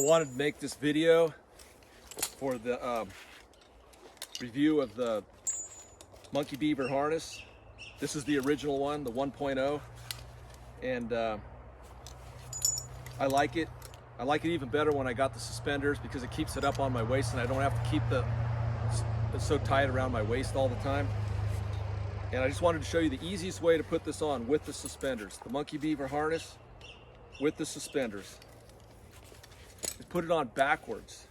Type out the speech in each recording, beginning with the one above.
I wanted to make this video for the review of the Monkey Beaver Harness. This is the original one, the 1.0, and I like it. I like it even better when I got the suspenders because it keeps it up on my waist and I don't have to keep it's so tight around my waist all the time. And I just wanted to show you the easiest way to put this on with the suspenders. The Monkey Beaver Harness with the suspenders. Just put it on backwards.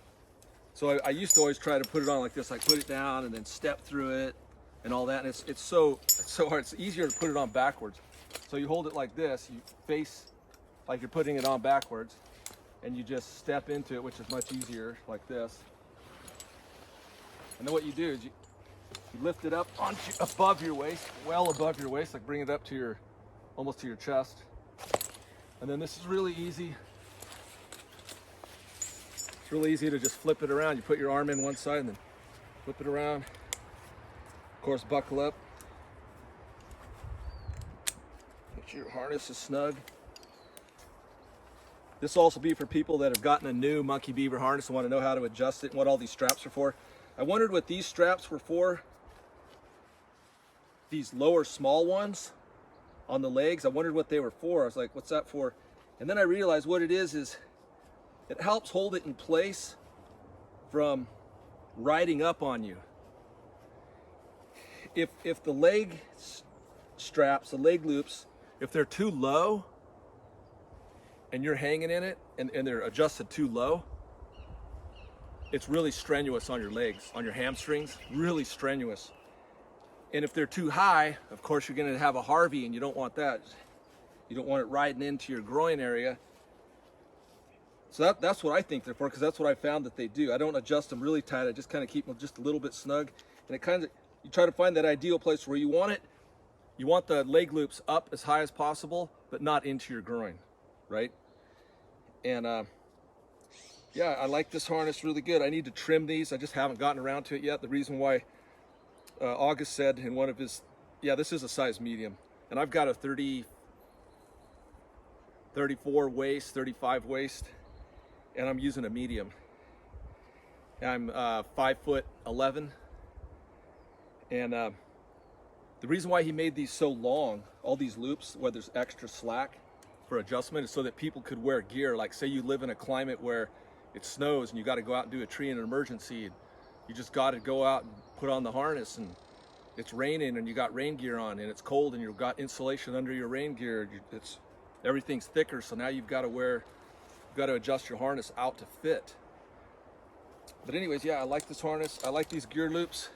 So I used to always try to put it on like this, like put it down and then step through it and all that. And it's so hard. It's easier to put it on backwards. So you hold it like this, you face like you're putting it on backwards, and you just step into it, which is much easier, like this. And then what you do is you lift it up above your waist, well above your waist, like bring it up to almost to your chest. And then this is really easy. It's really easy to just flip it around. You put your arm in one side and then flip it around. Of course, buckle up. Make sure your harness is snug. This will also be for people that have gotten a new Monkey Beaver harness and want to know how to adjust it and what all these straps are for. I wondered what these straps were for. These lower small ones on the legs, I wondered what they were for. I was like, what's that for? And then I realized what it is it helps hold it in place from riding up on you. If the leg straps, the leg loops, if they're too low and you're hanging in it and they're adjusted too low, it's really strenuous on your legs, on your hamstrings, really strenuous. And if they're too high, of course you're gonna have a Harvey and you don't want that. You don't want it riding into your groin area. So that's what I think they're for, because that's what I found that they do. I don't adjust them really tight, I just kind of keep them just a little bit snug. And it kind of, you try to find that ideal place where you want it. You want the leg loops up as high as possible, but not into your groin, right? And yeah, I like this harness really good. I need to trim these. I just haven't gotten around to it yet. The reason why August said in one of his, yeah, this is a size medium. And I've got a 34 waist, 35 waist, and I'm using a medium. I'm 5'11", and the reason why he made these so long, all these loops where there's extra slack for adjustment, is so that people could wear gear. Like say you live in a climate where it snows and you got to go out and do a tree in an emergency, and you just got to go out and put on the harness, and it's raining and you got rain gear on, and it's cold and you've got insulation under your rain gear. Everything's thicker, so now you've got to adjust your harness out to fit. But anyways, yeah, I like this harness. I like these gear loops,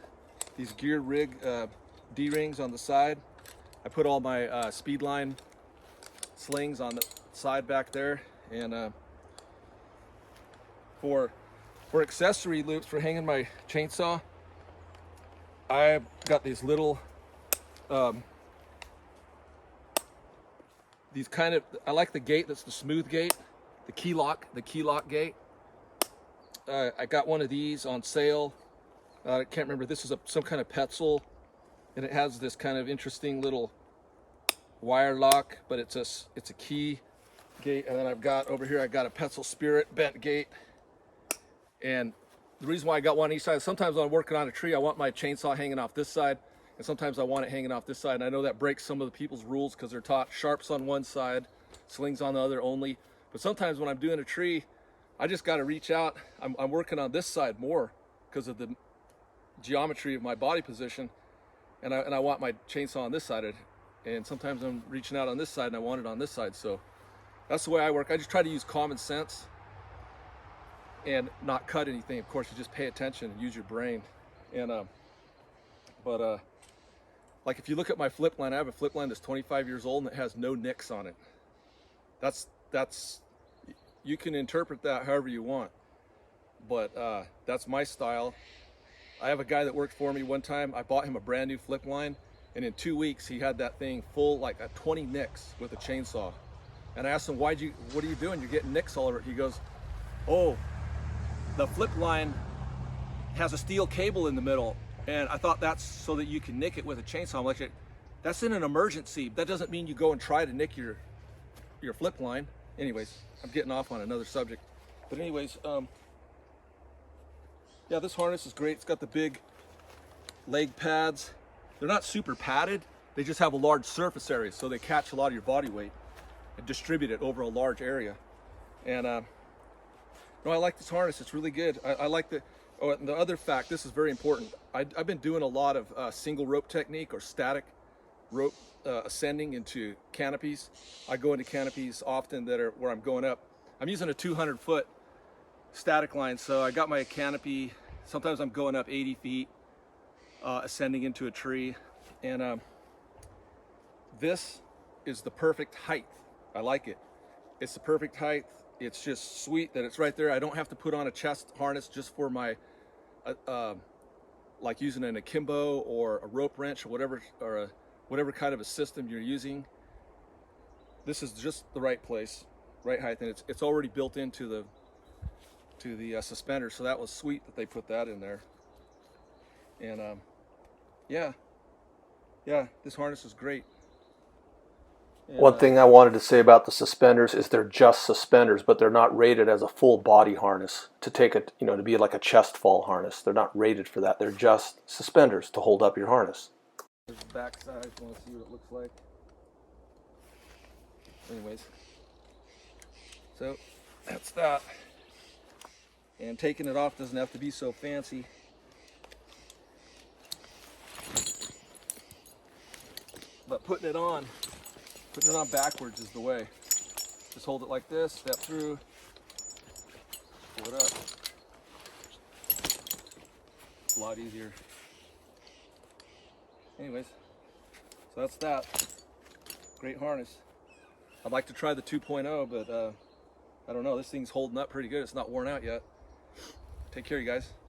these gear rig D-rings on the side. I put all my Speedline slings on the side back there, and for accessory loops for hanging my chainsaw, I've got these little these kind of, I like the gate that's the smooth gate, the key lock gate. I got one of these on sale. I can't remember, this is some kind of Petzl, and it has this kind of interesting little wire lock, but it's a key gate. And then I've got over here, I got a Petzl Spirit bent gate. And the reason why I got one on each side, sometimes when I'm working on a tree, I want my chainsaw hanging off this side, and sometimes I want it hanging off this side. And I know that breaks some of the people's rules because they're taught sharps on one side, slings on the other only. But sometimes when I'm doing a tree, I just got to reach out. I'm working on this side more because of the geometry of my body position, and I want my chainsaw on this side. And sometimes I'm reaching out on this side and I want it on this side. So that's the way I work. I just try to use common sense and not cut anything. Of course, you just pay attention and use your brain. And like if you look at my flip line, I have a flip line that's 25 years old and it has no nicks on it. That's you can interpret that however you want, but that's my style. I have a guy that worked for me one time. I bought him a brand new flip line, and in 2 weeks he had that thing full, like 20 nicks with a chainsaw. And I asked him, what are you doing? You're getting nicks all over it. He goes, oh, the flip line has a steel cable in the middle, and I thought that's so that you can nick it with a chainsaw. I'm like, that's in an emergency. That doesn't mean you go and try to nick your flip line. Anyways, I'm getting off on another subject. But anyways, yeah, this harness is great. It's got the big leg pads. They're not super padded. They just have a large surface area, so they catch a lot of your body weight and distribute it over a large area. And no, I like this harness. It's really good. I like the. Oh, and the other fact, this is very important. I've been doing a lot of single rope technique or static rope ascending into canopies. I go into canopies often that are where I'm going up. I'm using a 200-foot static line, so I got my canopy. Sometimes I'm going up 80 feet, ascending into a tree, and this is the perfect height. I like it. It's the perfect height. It's just sweet that it's right there. I don't have to put on a chest harness just for my, like using an akimbo or a rope wrench or whatever kind of a system you're using. This is just the right place, right height, and it's already built into the suspender. So that was sweet that they put that in there. And yeah, this harness is great. And, one thing I wanted to say about the suspenders is they're just suspenders, but they're not rated as a full body harness to take it, to be like a chest fall harness. They're not rated for that. They're just suspenders to hold up your harness. There's the back side, if you want to see what it looks like. Anyways, so that's that. And taking it off doesn't have to be so fancy. But putting it on backwards is the way. Just hold it like this, step through, pull it up. It's a lot easier. Anyways, so that's that. Great harness. I'd like to try the 2.0, but I don't know. This thing's holding up pretty good. It's not worn out yet. Take care, you guys.